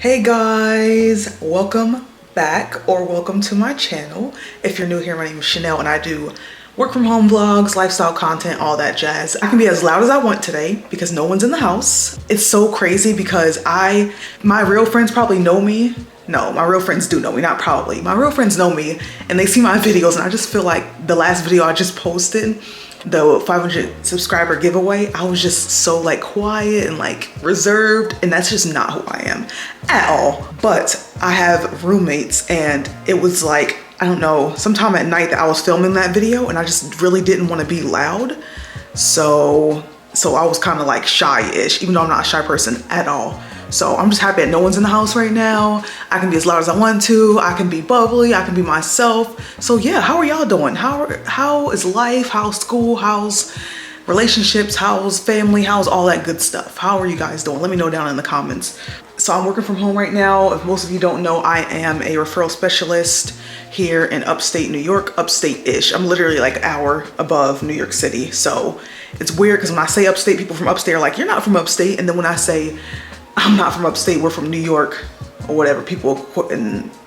Hey guys, welcome back or welcome to my channel. If you're new here, my name is Chanel and I do work from home vlogs, lifestyle content, all that jazz. I can be as loud as I want today because no one's in the house. It's so crazy because my real friends probably know me. No, my real friends do know me, not probably. My real friends know me and they see my videos and I just feel like the last video I just posted, the 500 subscriber giveaway, I was just so like quiet and like reserved, and that's just not who I am at all. But I have roommates and it was like, I don't know, sometime at night that I was filming that video and I just really didn't want to be loud. So I was kind of like shy-ish, even though I'm not a shy person at all. So I'm just happy that no one's in the house right now. I can be as loud as I want to. I can be bubbly. I can be myself. So yeah, how are y'all doing? How is life? How's school? How's relationships? How's family? How's all that good stuff? How are you guys doing? Let me know down in the comments. So I'm working from home right now. If most of you don't know, I am a referral specialist here in upstate New York, upstate-ish. I'm literally like an hour above New York City. So it's weird because when I say upstate, people from upstate are like, you're not from upstate. And then when I say I'm not from upstate, we're from New York or whatever, people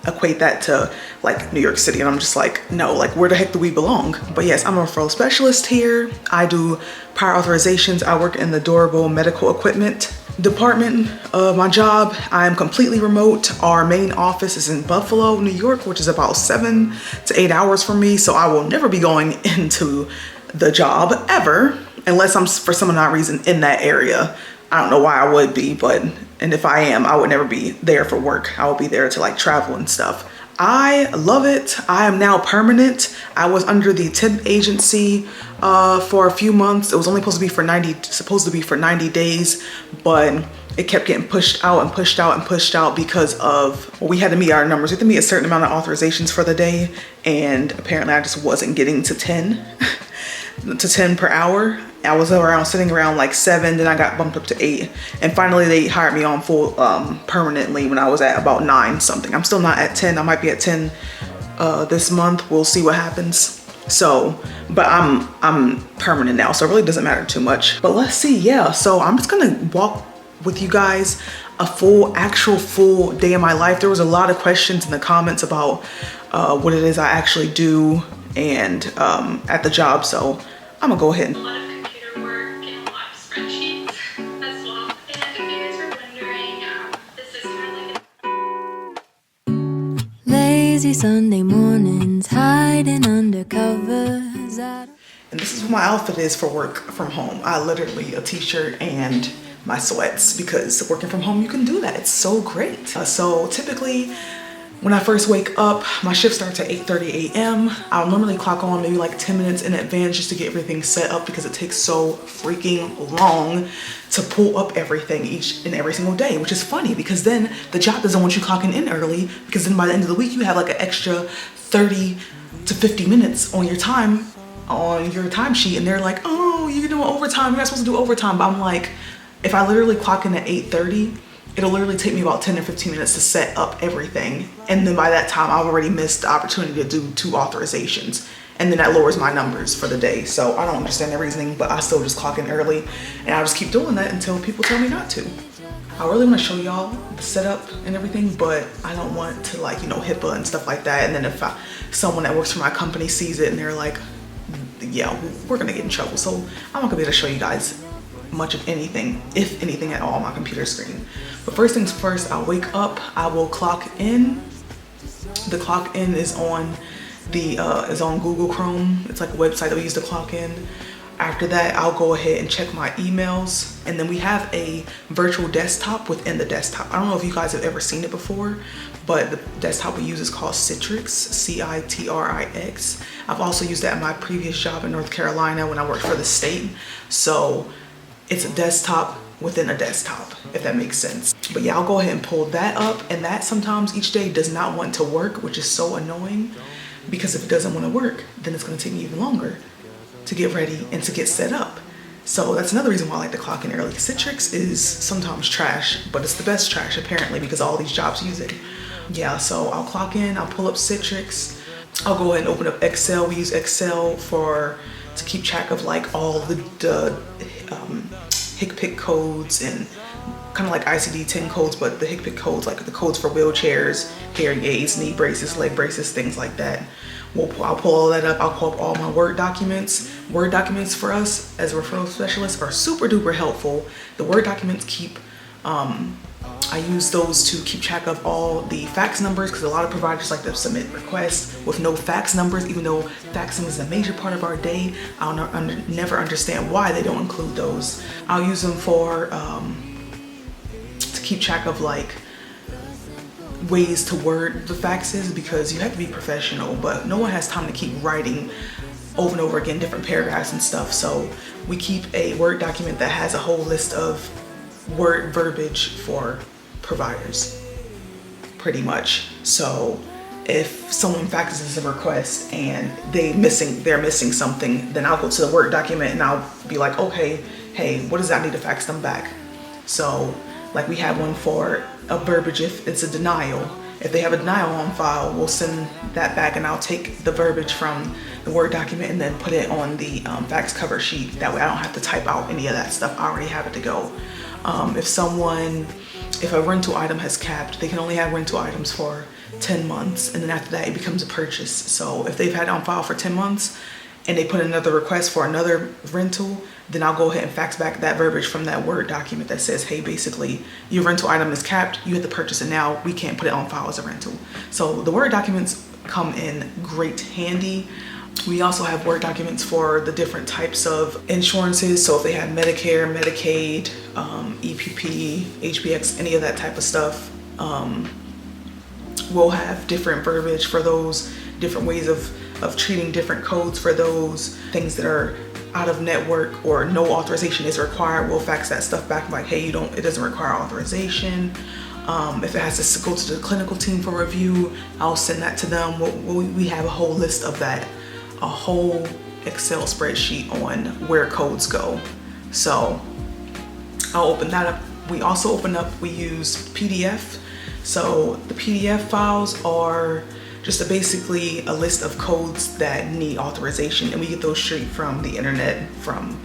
equate that to like New York City. And I'm just like, no, like where the heck do we belong? But yes, I'm a referral specialist here. I do prior authorizations. I work in the durable medical equipment department of my job. I'm completely remote. Our main office is in Buffalo, New York, which is about 7 to 8 hours from me. So I will never be going into the job ever, unless I'm for some odd reason in that area. I don't know why I would be, and if I am, I would never be there for work. I would be there to like travel and stuff. I love it. I am now permanent. I was under the temp agency for a few months. It was only supposed to be for 90 days, but it kept getting pushed out and pushed out and pushed out because of, well, we had to meet our numbers. We had to meet a certain amount of authorizations for the day, and apparently I just wasn't getting to 10 to 10 per hour. I was sitting around like 7, then I got bumped up to 8, and finally they hired me on full permanently when I was at about 9 something. I'm still not at 10. I might be at 10 this month. We'll see what happens. So, but I'm permanent now, so it really doesn't matter too much. But let's see, yeah. So I'm just gonna walk with you guys a actual full day of my life. There was a lot of questions in the comments about what it is I actually do and at the job. So I'm gonna go ahead and lazy Sunday mornings hiding under covers. And this is what my outfit is for work from home. I literally a t-shirt and my sweats, because working from home you can do that. It's so great. So typically when I first wake up, my shift starts at 8:30 a.m. I'll normally clock on maybe like 10 minutes in advance just to get everything set up, because it takes so freaking long to pull up everything each and every single day, which is funny because then the job doesn't want you clocking in early, because then by the end of the week you have like an extra 30 to 50 minutes on your timesheet, and they're like, oh, you're doing overtime, you're not supposed to do overtime. But I'm like, if I literally clock in at 8:30, it'll literally take me about 10 or 15 minutes to set up everything. And then by that time, I've already missed the opportunity to do 2 authorizations. And then that lowers my numbers for the day. So I don't understand the reasoning, but I still just clock in early. And I'll just keep doing that until people tell me not to. I really want to show y'all the setup and everything, but I don't want to, like, you know, HIPAA and stuff like that. And then if someone that works for my company sees it and they're like, yeah, we're gonna get in trouble. So I'm not gonna be able to show you guys much of anything, if anything at all, on my computer screen. But first things first, I'll wake up, I will clock in. The clock in is on Google Chrome. It's like a website that we use to clock in. After that, I'll go ahead and check my emails. And then we have a virtual desktop within the desktop. I don't know if you guys have ever seen it before, but the desktop we use is called Citrix, C-I-T-R-I-X. I've also used that at my previous job in North Carolina when I worked for the state. So it's a desktop within a desktop, if that makes sense. But yeah, I'll go ahead and pull that up, and that sometimes each day does not want to work, which is so annoying, because if it doesn't want to work, then it's going to take me even longer to get ready and to get set up. So that's another reason why I like to clock in early. Citrix is sometimes trash, but it's the best trash apparently, because all these jobs use it. Yeah, so I'll clock in, I'll pull up Citrix, I'll go ahead and open up Excel. We use Excel to keep track of like all the HICPIC codes and kind of like ICD-10 codes, but the HCPCS codes, like the codes for wheelchairs, hearing aids, knee braces, leg braces, things like that. I'll pull all that up. I'll pull up all my Word documents. Word documents for us as referral specialists are super duper helpful. The Word documents keep, I use those to keep track of all the fax numbers, because a lot of providers like to submit requests with no fax numbers, even though faxing is a major part of our day. I'll never understand why they don't include those. I'll use them for, to keep track of like ways to word the faxes, because you have to be professional, but no one has time to keep writing over and over again different paragraphs and stuff. So we keep a Word document that has a whole list of word verbiage for providers, pretty much. So if someone faxes a request and they're missing something, then I'll go to the Word document and I'll be like, okay, hey, what does that need to fax them back? So like we have one for a verbiage if it's a denial. If they have a denial on file, we'll send that back, and I'll take the verbiage from the Word document and then put it on the fax cover sheet. That way I don't have to type out any of that stuff. I already have it to go. If a rental item has capped, they can only have rental items for 10 months, and then after that it becomes a purchase. So if they've had it on file for 10 months and they put another request for another rental, then I'll go ahead and fax back that verbiage from that Word document that says, hey, basically your rental item is capped, you have to purchase it now, we can't put it on file as a rental. So the Word documents come in great handy. We also have Word documents for the different types of insurances. So if they have Medicare, Medicaid, EPP, HBX, any of that type of stuff, we'll have different verbiage for those, different ways of treating different codes for those things that are out of network or no authorization is required. We'll fax that stuff back like, hey, it doesn't require authorization. If it has to go to the clinical team for review, I'll send that to them. We have a whole list of that, a whole Excel spreadsheet on where codes go. So I'll open that up. We use PDF. So the PDF files are just basically a list of codes that need authorization, and we get those straight from the internet, from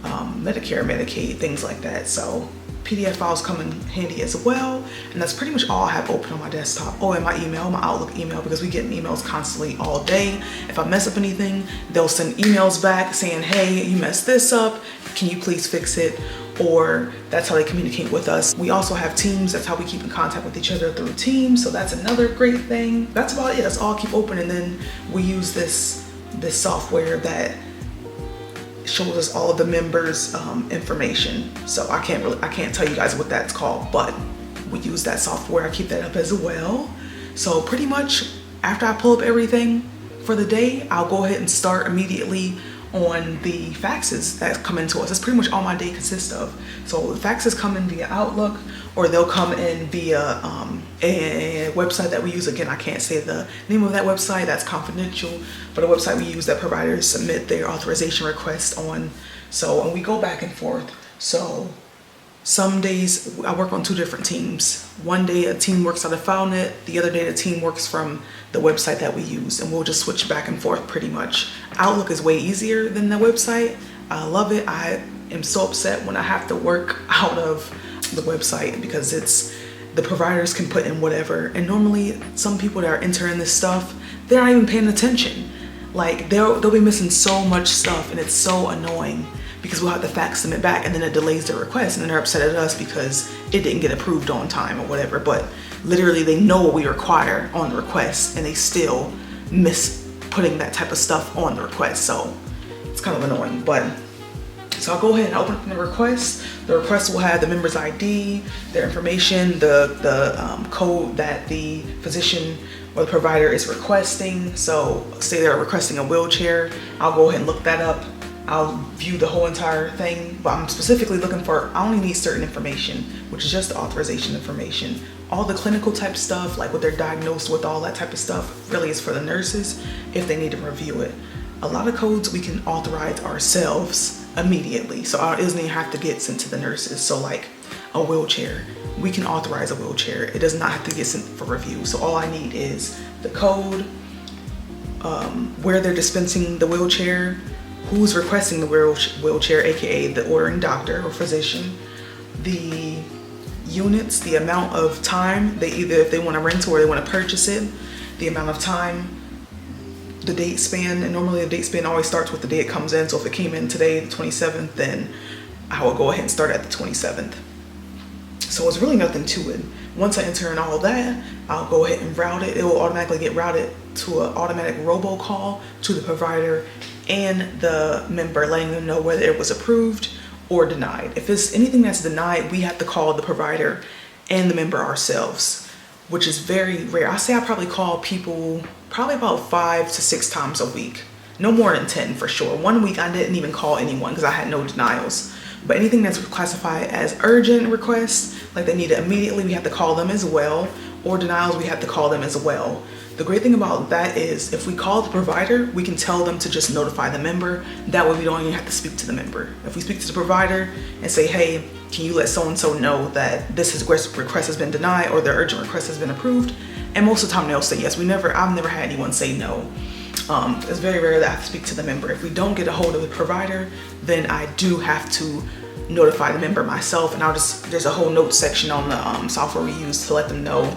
Medicare, Medicaid, things like that. So PDF files come in handy as well, and that's pretty much all I have open on my desktop. Oh, and my email, my Outlook email, because we get emails constantly all day. If I mess up anything, they'll send emails back saying, hey, you messed this up, can you please fix it? Or that's how they communicate with us. We also have Teams. That's how we keep in contact with each other, through Teams. So that's another great thing. That's about it. That's all I keep open. And then we use this software that shows us all of the members' information. So I can't tell you guys what that's called, but we use that software. I keep that up as well. So pretty much after I pull up everything for the day, I'll go ahead and start immediately on the faxes that come into us. That's pretty much all my day consists of. So the faxes come in via Outlook, or they'll come in via a website that we use. Again, I can't say the name of that website, that's confidential, but a website we use that providers submit their authorization requests on. So, and we go back and forth. So some days I work on two different teams. One day a team works out of FileNet, the other day the team works from the website that we use, and we'll just switch back and forth pretty much. Outlook is way easier than the website. I love it. I am so upset when I have to work out of the website, because the providers can put in whatever, and normally some people that are entering this stuff, they're not even paying attention. Like they'll be missing so much stuff, and it's so annoying, because we'll have to fax them it back, and then it delays their request, and then they're upset at us because it didn't get approved on time or whatever. But literally they know what we require on the request, and they still miss putting that type of stuff on the request. So it's kind of annoying. But so I'll go ahead and open up the request. The request will have the member's ID, their information, the code that the physician or the provider is requesting. So say they're requesting a wheelchair, I'll go ahead and look that up. I'll view the whole entire thing, but I'm specifically looking for, I only need certain information, which is just the authorization information. All the clinical type stuff, like what they're diagnosed with, all that type of stuff, really is for the nurses if they need to review it. A lot of codes we can authorize ourselves immediately, so it doesn't even have to get sent to the nurses. So like a wheelchair, we can authorize a wheelchair. It does not have to get sent for review. So all I need is the code, where they're dispensing the wheelchair, who's requesting the wheelchair, aka the ordering doctor or physician, the units, the amount of time they either, if they want to rent or they want to purchase it, the amount of time, the date span, and normally the date span always starts with the day it comes in. So if it came in today, the 27th, then I will go ahead and start at the 27th. So it's really nothing to it. Once I enter in all that, I'll go ahead and route it. It will automatically get routed to an automatic robocall to the provider and the member, letting them know whether it was approved or denied. If it's anything that's denied, we have to call the provider and the member ourselves, which is very rare. I say I probably call people probably about 5 to 6 times a week. No more than 10 for sure. One week I didn't even call anyone because I had no denials. But anything that's classified as urgent requests, like they need it immediately, we have to call them as well. Or denials, we have to call them as well. The great thing about that is if we call the provider, we can tell them to just notify the member. That way we don't even have to speak to the member. If we speak to the provider and say, hey, can you let so-and-so know that this request has been denied or the urgent request has been approved? And most of the time they'll say yes. I've never had anyone say no. It's very rare that I have to speak to the member. If we don't get a hold of the provider, then I do have to notify the member myself, and there's a whole note section on the software we use to let them know,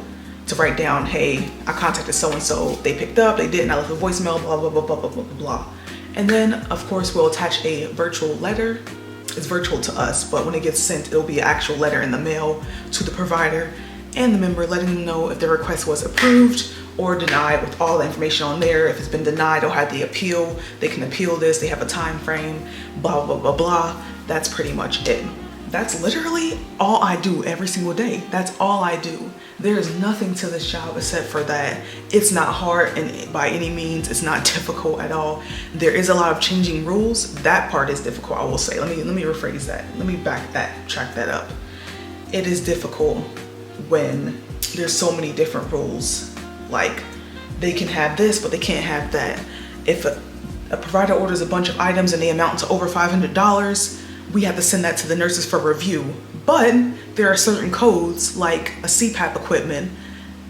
to write down, hey, I contacted so-and-so, they picked up, they didn't, I left a voicemail, blah, blah, blah, blah, blah, blah, blah. And then, of course, we'll attach a virtual letter. It's virtual to us, but when it gets sent, it'll be an actual letter in the mail to the provider and the member, letting them know if the request was approved or denied, with all the information on there. If it's been denied, they'll have the appeal. They can appeal this, they have a time frame, blah, blah, blah, blah. That's pretty much it. That's literally all I do every single day. That's all I do. There is nothing to this job except for that. It's not hard, and by any means, it's not difficult at all. There is a lot of changing rules. That part is difficult, I will say. Let me rephrase that. Let me track that up. It is difficult when there's so many different rules. Like, they can have this, but they can't have that. If a provider orders a bunch of items and they amount to over $500, we have to send that to the nurses for review. But there are certain codes, like a CPAP equipment,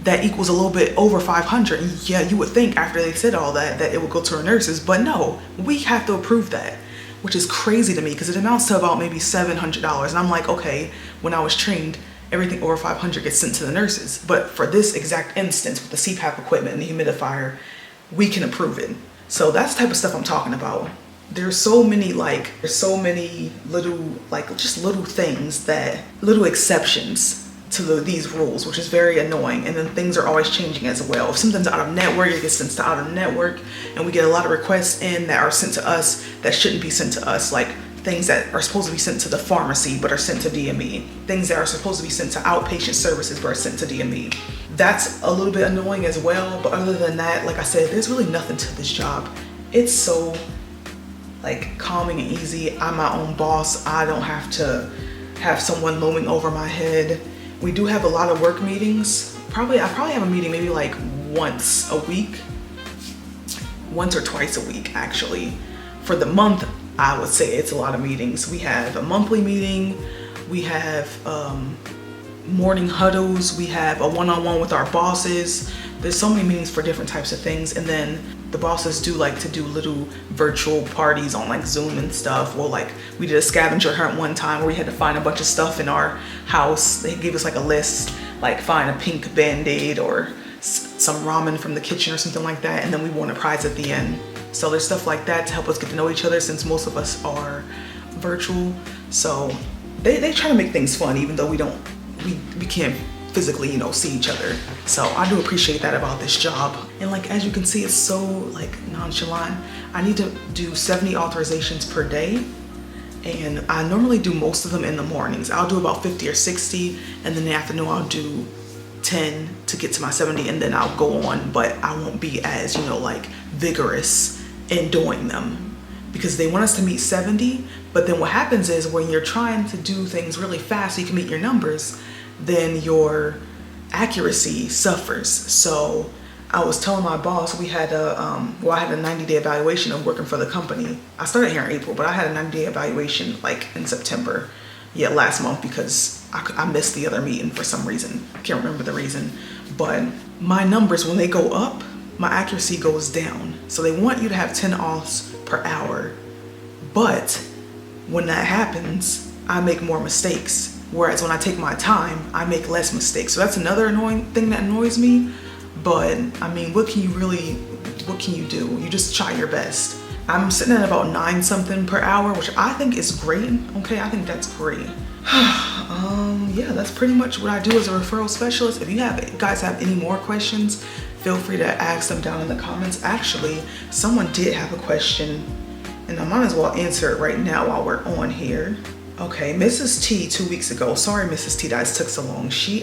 that equals a little bit over 500. And yeah, you would think after they said all that it would go to our nurses, but no, we have to approve that, which is crazy to me because it amounts to about maybe $700. And I'm like, okay, when I was trained, everything over 500 gets sent to the nurses. But for this exact instance with the CPAP equipment and the humidifier, we can approve it. So that's the type of stuff I'm talking about. There's so many little things, little exceptions to these rules, which is very annoying. And then things are always changing as well. If something's out of network, it gets sent to out of network, and we get a lot of requests in that are sent to us that shouldn't be sent to us, like things that are supposed to be sent to the pharmacy but are sent to DME. Things that are supposed to be sent to outpatient services but are sent to DME. That's a little bit annoying as well, but other than that, like I said, there's really nothing to this job. It's so calming and easy. I'm my own boss. I don't have to have someone looming over my head. We do have a lot of work meetings. I probably have a meeting maybe like once or twice a week actually. For the month, I would say it's a lot of meetings. We have a monthly meeting, we have morning huddles, we have a one-on-one with our bosses. There's so many meetings for different types of things, and then the bosses do like to do little virtual parties on like Zoom and stuff. Well, like we did a scavenger hunt one time where we had to find a bunch of stuff in our house. They gave us like a list, like find a pink Band-Aid or some ramen from the kitchen or something like that, and then we won a prize at the end. So there's stuff like that to help us get to know each other, since most of us are virtual. So they try to make things fun, even though we can't physically, see each other. So I do appreciate that about this job. And as you can see, it's so nonchalant. I need to do 70 authorizations per day, and I normally do most of them in the mornings. I'll do about 50 or 60, and then in the afternoon I'll do 10 to get to my 70, and then I'll go on, but I won't be as vigorous in doing them because they want us to meet 70. But then what happens is when you're trying to do things really fast so you can meet your numbers, then your accuracy suffers. So I was telling my boss, we had I had a 90-day evaluation of working for the company. I started here in April, but I had a 90-day evaluation in September, last month, because I missed the other meeting for some reason. I can't remember the reason, but my numbers, when they go up, my accuracy goes down. So they want you to have 10 auths per hour, but when that happens, I make more mistakes. Whereas when I take my time, I make less mistakes. So that's another annoying thing that annoys me. But I mean, what can you do? You just try your best. I'm sitting at about 9 something per hour, which I think is great. Okay, I think that's great. Yeah, that's pretty much what I do as a referral specialist. If you guys have any more questions, feel free to ask them down in the comments. Actually, someone did have a question, and I might as well answer it right now while we're on here. Okay, Mrs. T 2 weeks ago, sorry Mrs. T that it took so long. She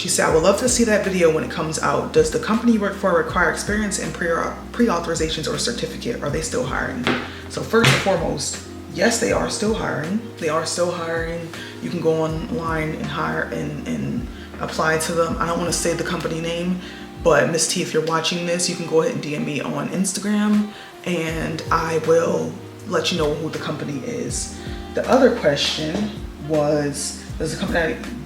said, I would love to see that video when it comes out. Does the company you work for require experience in pre-authorizations or certificate? Are they still hiring? So first and foremost, yes, they are still hiring. They are still hiring. You can go online and hire and apply to them. I don't want to say the company name, but Miss T, if you're watching this, you can go ahead and DM me on Instagram and I will let you know who the company is. The other question was,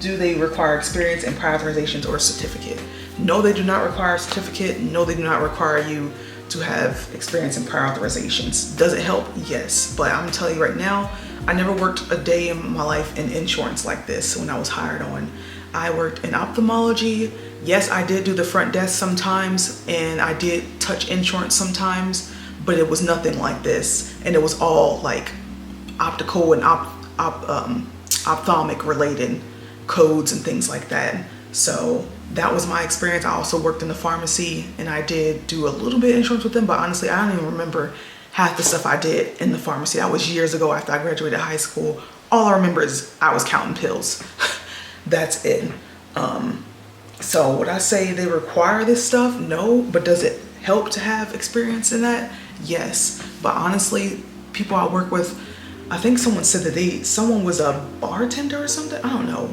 do they require experience in prior authorizations or a certificate? No, they do not require a certificate. No, they do not require you to have experience in prior authorizations. Does it help? Yes, but I'm telling you right now, I never worked a day in my life in insurance like this when I was hired on. I worked in ophthalmology. Yes, I did do the front desk sometimes, and I did touch insurance sometimes, but it was nothing like this. And it was all like optical and ophthalmic related codes and things like that. So that was my experience. I also worked in the pharmacy and I did do a little bit of insurance with them, but honestly, I don't even remember half the stuff I did in the pharmacy. That was years ago after I graduated high school. All I remember is I was counting pills. That's it. So would I say they require this stuff? No, but does it help to have experience in that? Yes, but honestly, people I work with, I think someone said that someone was a bartender or something. I don't know.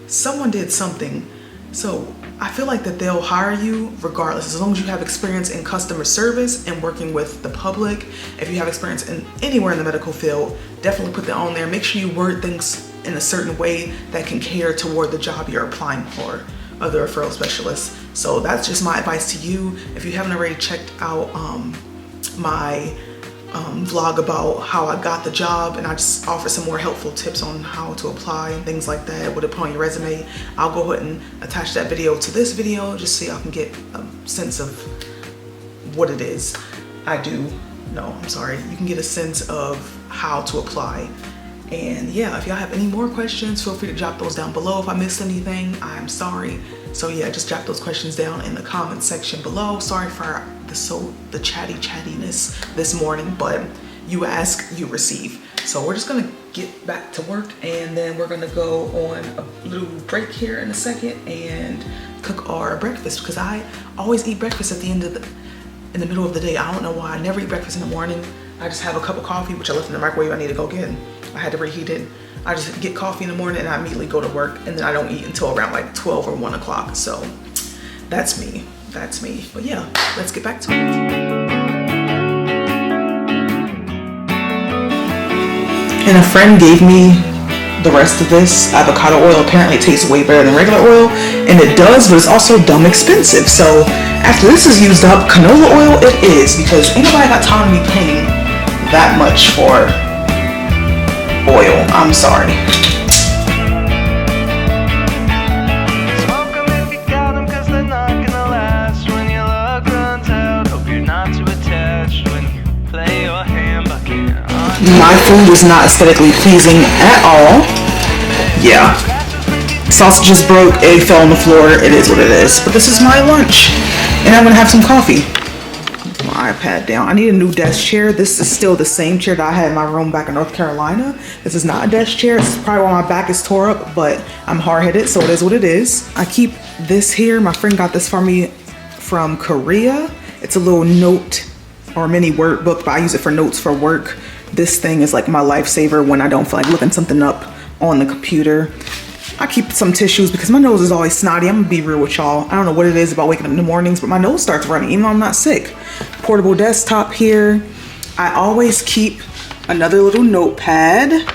Someone did something. So I feel like that they'll hire you regardless, as long as you have experience in customer service and working with the public. If you have experience in anywhere in the medical field, definitely put that on there. Make sure you word things in a certain way that can cater toward the job you're applying for, of the referral specialist. So that's just my advice to you. If you haven't already checked out my vlog about how I got the job, and I just offer some more helpful tips on how to apply and things like that, what to put on your resume, I'll go ahead and attach that video to this video just so y'all can get a sense of what it is I do. No, I'm sorry. You can get a sense of how to apply. And yeah, if y'all have any more questions, feel free to drop those down below. If I missed anything, I'm sorry. So yeah, just drop those questions down in the comment section below. Sorry for the chattiness this morning, but you ask, you receive. So we're just gonna get back to work, and then we're gonna go on a little break here in a second and cook our breakfast, because I always eat breakfast at the end of in the middle of the day. I don't know why. I never eat breakfast in the morning. I just have a cup of coffee, which I left in the microwave. I need to go get. I had to reheat it. I just get coffee in the morning and I immediately go to work, and then I don't eat until around like 12 or 1 o'clock. So that's me. That's me. But yeah, let's get back to it. And a friend gave me the rest of this avocado oil. Apparently it tastes way better than regular oil, and it does, but it's also dumb expensive. So after this is used up, canola oil it is, because ain't nobody got time to be paying that much for oil. I'm sorry. My food is not aesthetically pleasing at all. Yeah. Sausages broke, egg fell on the floor. It is what it is. But this is my lunch, and I'm gonna have some coffee. Put my iPad down. I need a new desk chair. This is still the same chair that I had in my room back in North Carolina. This is not a desk chair. This is probably why my back is tore up, but I'm hard-headed, so it is what it is. I keep this here. My friend got this for me from Korea. It's a little note or mini word book, but I use it for notes for work. This thing is like my lifesaver when I don't feel like looking something up on the computer. I keep some tissues because my nose is always snotty. I'm gonna be real with y'all. I don't know what it is about waking up in the mornings, but my nose starts running even though I'm not sick. Portable desktop here. I always keep another little notepad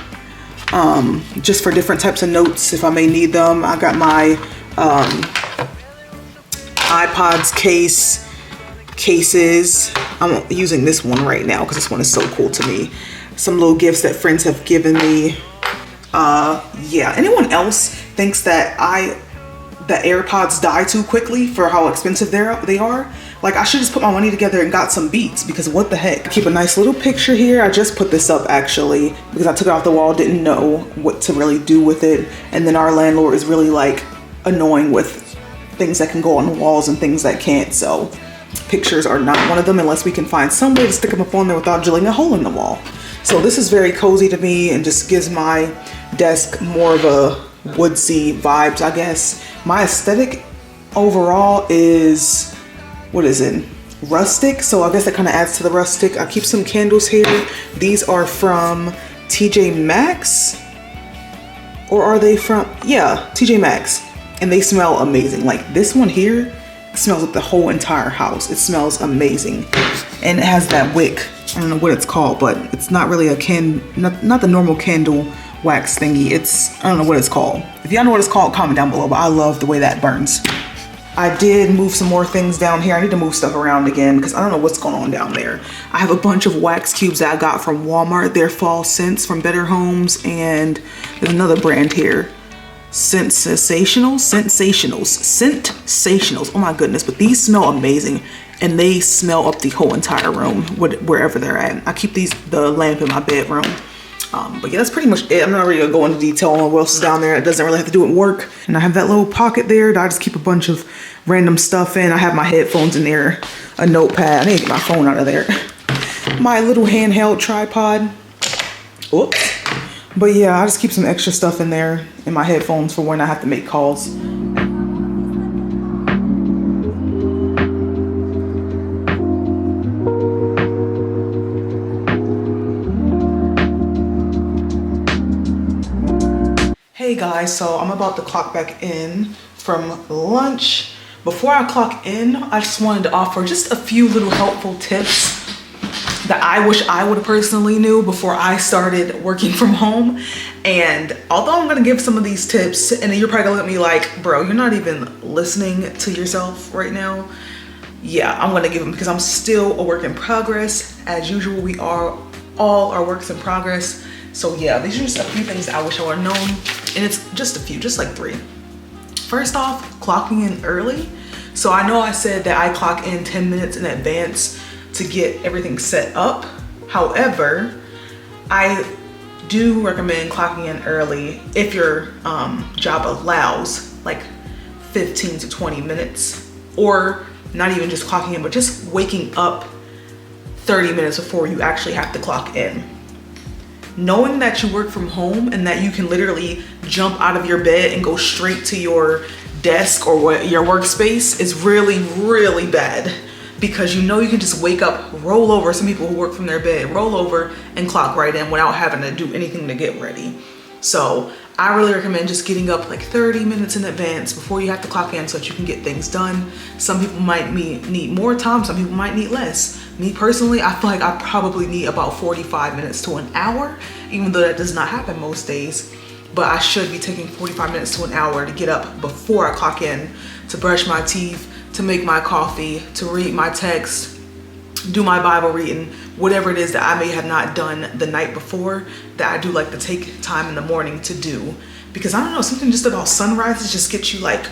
just for different types of notes if I may need them. I got my iPod's cases. I'm using this one right now because this one is so cool to me. Some little gifts that friends have given me. Yeah, anyone else thinks that the AirPods die too quickly for how expensive they are? Like, I should just put my money together and got some Beats, because what the heck? I keep a nice little picture here. I just put this up actually because I took it off the wall, didn't know what to really do with it. And then our landlord is really like annoying with things that can go on the walls and things that can't. So pictures are not one of them unless we can find some way to stick them up on there without drilling a hole in the wall. So this is very cozy to me and just gives my desk more of a woodsy vibes, I guess. My aesthetic overall is, what is it? Rustic. So I guess that kind of adds to the rustic. I keep some candles here. These are from TJ Maxx, or are they from, yeah, TJ Maxx. And they smell amazing. Like this one here smells like the whole entire house. It smells amazing. And it has that wick. I don't know what it's called, but it's not really a not the normal candle wax thingy. It's, I don't know what it's called. If y'all know what it's called, comment down below, but I love the way that burns. I did move some more things down here. I need to move stuff around again because I don't know what's going on down there. I have a bunch of wax cubes that I got from Walmart. They're fall scents from Better Homes, and there's another brand here. Sensationals. Oh my goodness, but these smell amazing and they smell up the whole entire room wherever they're at. I keep the lamp in my bedroom. But yeah, that's pretty much it. I'm not really gonna go into detail on what else is down there. It doesn't really have to do with work. And I have that little pocket there that I just keep a bunch of random stuff in. I have my headphones in there, a notepad. I need to get my phone out of there. My little handheld tripod. Oops. But yeah, I just keep some extra stuff in there in my headphones for when I have to make calls. Hey guys, so I'm about to clock back in from lunch. Before I clock in, I just wanted to offer just a few little helpful tips that I wish I would have personally knew before I started working from home. And although I'm gonna give some of these tips, and you're probably gonna look at me like, bro, you're not even listening to yourself right now. Yeah, I'm gonna give them because I'm still a work in progress. As usual, we are all our works in progress. So yeah, these are just a few things that I wish I would have known. And it's just a few, just like 3. First off, clocking in early. So I know I said that I clock in 10 minutes in advance to get everything set up. However, I do recommend clocking in early if your job allows, like 15 to 20 minutes, or not even just clocking in, but just waking up 30 minutes before you actually have to clock in. Knowing that you work from home and that you can literally jump out of your bed and go straight to your desk or your workspace is really, really bad, because you know you can just wake up, roll over. Some people who work from their bed roll over and clock right in without having to do anything to get ready. So I really recommend just getting up like 30 minutes in advance before you have to clock in so that you can get things done. Some people might need more time, some people might need less. Me personally, I feel like I probably need about 45 minutes to an hour, even though that does not happen most days. But I should be taking 45 minutes to an hour to get up before I clock in, to brush my teeth, to make my coffee, to read my text, do my Bible reading, whatever it is that I may have not done the night before that I do like to take time in the morning to do. Because I don't know, something just about sunrises just gets you like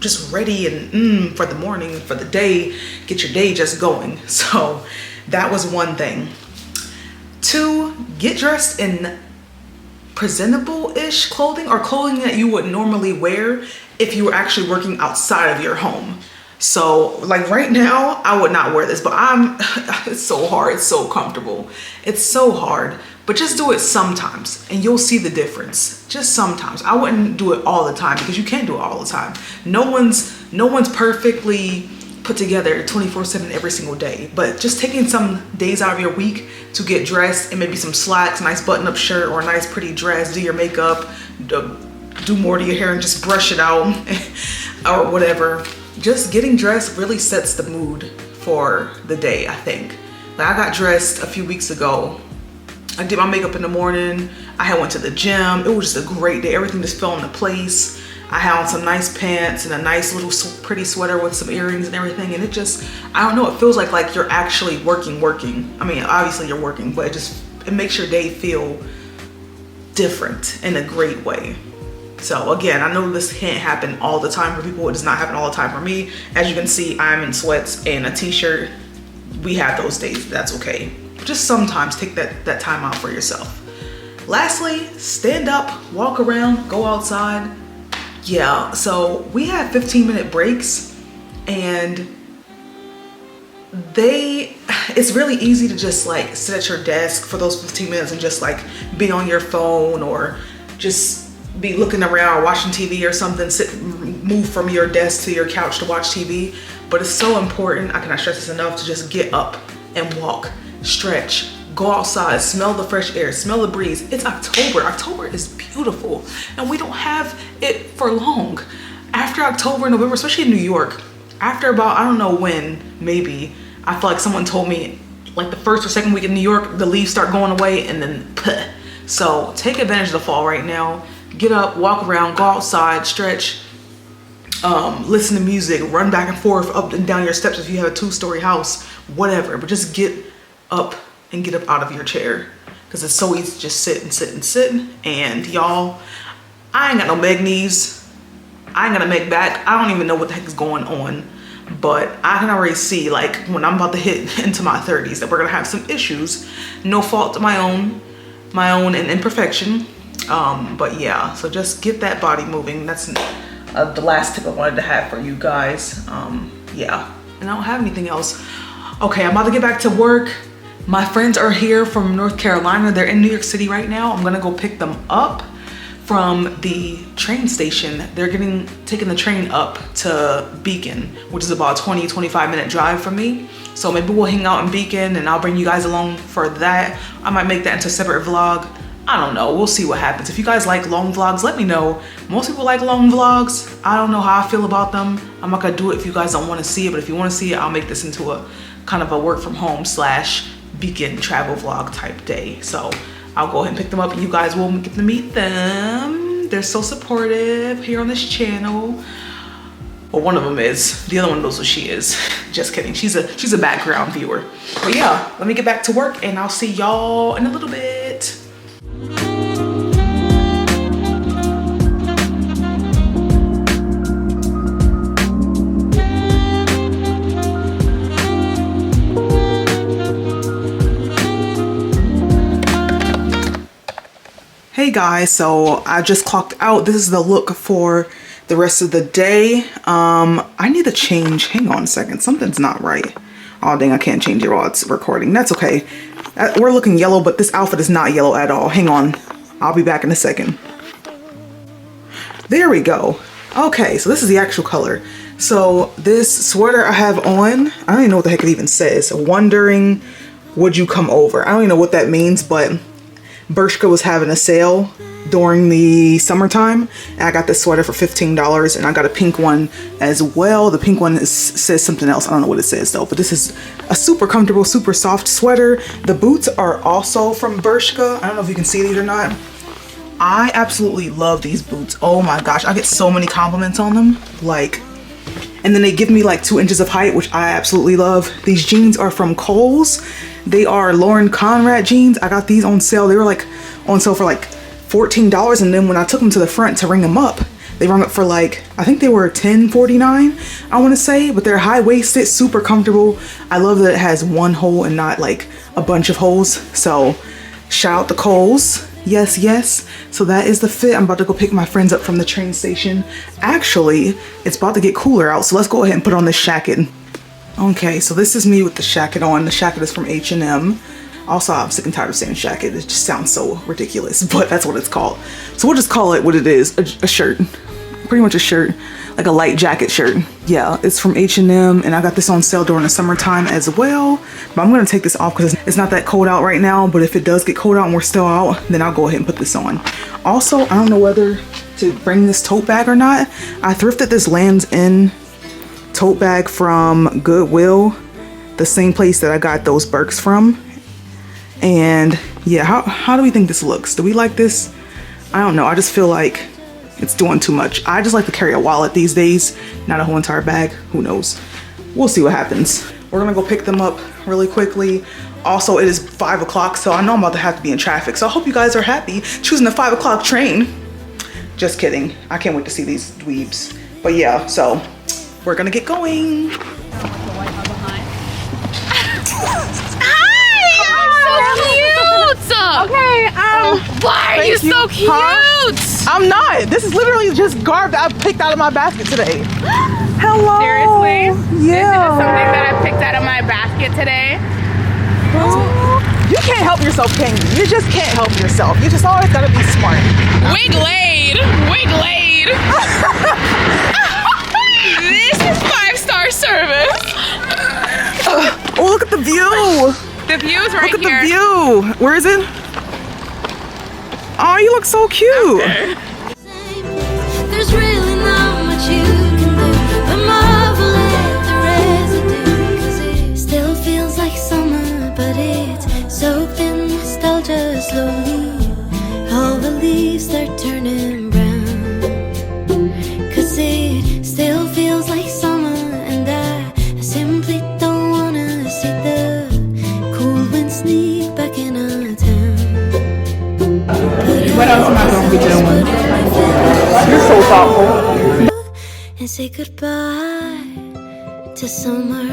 just ready and for the morning, for the day, get your day just going. So that was one thing. 2, get dressed in presentable-ish clothing, or clothing that you would normally wear if you were actually working outside of your home. So like right now, I would not wear this, but it's so hard, it's so comfortable. It's so hard, but just do it sometimes and you'll see the difference. Just sometimes. I wouldn't do it all the time because you can't do it all the time. No one's perfectly put together 24/7 every single day, but just taking some days out of your week to get dressed, and maybe some slacks, a nice button-up shirt or a nice pretty dress, do your makeup, do more to your hair and just brush it out or whatever. Just getting dressed really sets the mood for the day, I think. Like I got dressed a few weeks ago. I did my makeup in the morning. I went to the gym. It was just a great day. Everything just fell into place. I had on some nice pants and a nice little pretty sweater with some earrings and everything. And it just, I don't know, it feels like you're actually working. I mean, obviously you're working, but it makes your day feel different in a great way. So again, I know this can't happen all the time for people. It does not happen all the time for me. As you can see, I'm in sweats and a t-shirt. We have those days, that's okay. Just sometimes take that time out for yourself. Lastly, stand up, walk around, go outside. Yeah, so we have 15-minute breaks, and it's really easy to just like sit at your desk for those 15 minutes and just like be on your phone or just be looking around or watching TV or something, move from your desk to your couch to watch TV. But it's so important, I cannot stress this enough, to just get up and walk, stretch, go outside, smell the fresh air, smell the breeze. It's October. October is beautiful, and we don't have it for long. After October, November, especially in New York, after about, I don't know when, maybe, I feel like someone told me like the first or second week in New York, the leaves start going away, and then So take advantage of the fall right now. Get up, walk around, go outside, stretch, listen to music, run back and forth up and down your steps if you have a 2-story house, whatever. But just get up and get up out of your chair, because it's so easy to just sit and sit and sit. And y'all, I ain't got no meg knees. I ain't got a meg back. I don't even know what the heck is going on. But I can already see, like, when I'm about to hit into my 30s, that we're gonna have some issues. No fault of my own and imperfection. But yeah, so just get that body moving. That's the last tip I wanted to have for you guys. Yeah, and I don't have anything else. Okay, I'm about to get back to work. My friends are here from North Carolina. They're in New York City right now. I'm gonna go pick them up from the train station. They're taking the train up to Beacon, which is about a 20-25 minute drive from me. So maybe we'll hang out in Beacon and I'll bring you guys along for that. I might make that into a separate vlog. I don't know, we'll see what happens. If you guys like long vlogs, let me know. Most people like long vlogs. I don't know how I feel about them. I'm not gonna do it if you guys don't wanna see it, but if you wanna see it, I'll make this into a kind of a work from home / Beacon travel vlog type day. So I'll go ahead and pick them up and you guys will get to meet them. They're so supportive here on this channel. Well, one of them is. The other one knows what she is. Just kidding. She's a background viewer. But yeah, let me get back to work and I'll see y'all in a little bit. Hey guys, so I just clocked out. This is the look for the rest of the day. I need to change. Hang on a second. Something's not right. Oh dang, I can't change it while it's recording. That's okay. We're looking yellow, but this outfit is not yellow at all. Hang on. I'll be back in a second. There we go. Okay, so this is the actual color. So this sweater I have on, I don't even know what the heck it even says. Wondering, would you come over? I don't even know what that means, but Bershka was having a sale during the summertime, and I got this sweater for $15, and I got a pink one as well. The pink one says something else. I don't know what it says though, but this is a super comfortable, super soft sweater. The boots are also from Bershka. I don't know if you can see these or not. I absolutely love these boots. Oh my gosh, I get so many compliments on them. Like, and then they give me like 2 inches of height, which I absolutely love. These jeans are from Kohl's. They are Lauren Conrad jeans. I got these on sale. They were like on sale for like $14, and then when I took them to the front to ring them up, they rung up for like, I think they were $10.49, I want to say, but they're high-waisted, super comfortable. I love that it has one hole and not like a bunch of holes. So shout out to Kohl's. Yes, yes. So that is the fit. I'm about to go pick my friends up from the train station. Actually, it's about to get cooler out, so let's go ahead and put on this jacket. Okay, so this is me with the jacket on. The jacket is from H&M. Also, I'm sick and tired of saying jacket. It just sounds so ridiculous, but that's what it's called. So we'll just call it what it is, a shirt. Pretty much a shirt, like a light jacket shirt. Yeah, it's from H&M, and I got this on sale during the summertime as well. But I'm gonna take this off because it's not that cold out right now, but if it does get cold out and we're still out, then I'll go ahead and put this on. Also, I don't know whether to bring this tote bag or not. I thrifted this Lands' End tote bag from Goodwill, the same place that I got those Birks from. And yeah, how do we think this looks? Do we like this? I don't know. I just feel like it's doing too much. I just like to carry a wallet these days, not a whole entire bag. Who knows? We'll see what happens. We're gonna go pick them up really quickly. Also, it is 5 o'clock, so I know I'm about to have to be in traffic. So I hope you guys are happy choosing the 5 o'clock train. Just kidding. I can't wait to see these dweebs. But yeah, so we're gonna get going. Okay, why are you so cute? Huh? I'm not. This is literally just garbage I picked out of my basket today. Hello. seriously? Yeah. This is something that I picked out of my basket today. You can't help yourself, can you? You just can't help yourself. You just always gotta be smart. Wig laid. Wig laid. This is 5-star service. Oh, look at the view. The view's right Look at here. the view. Where is it? Oh, you look so cute. There's really not much you can do but marvel at the residue, 'cause it still feels like summer, but it's soaked in nostalgia slowly. All the leaves start turning brown, 'cause it still feels like summer, and I simply don't wanna see the cool wind sneak back in our town. What else am I going to be doing? You're so thoughtful. And say goodbye to summer.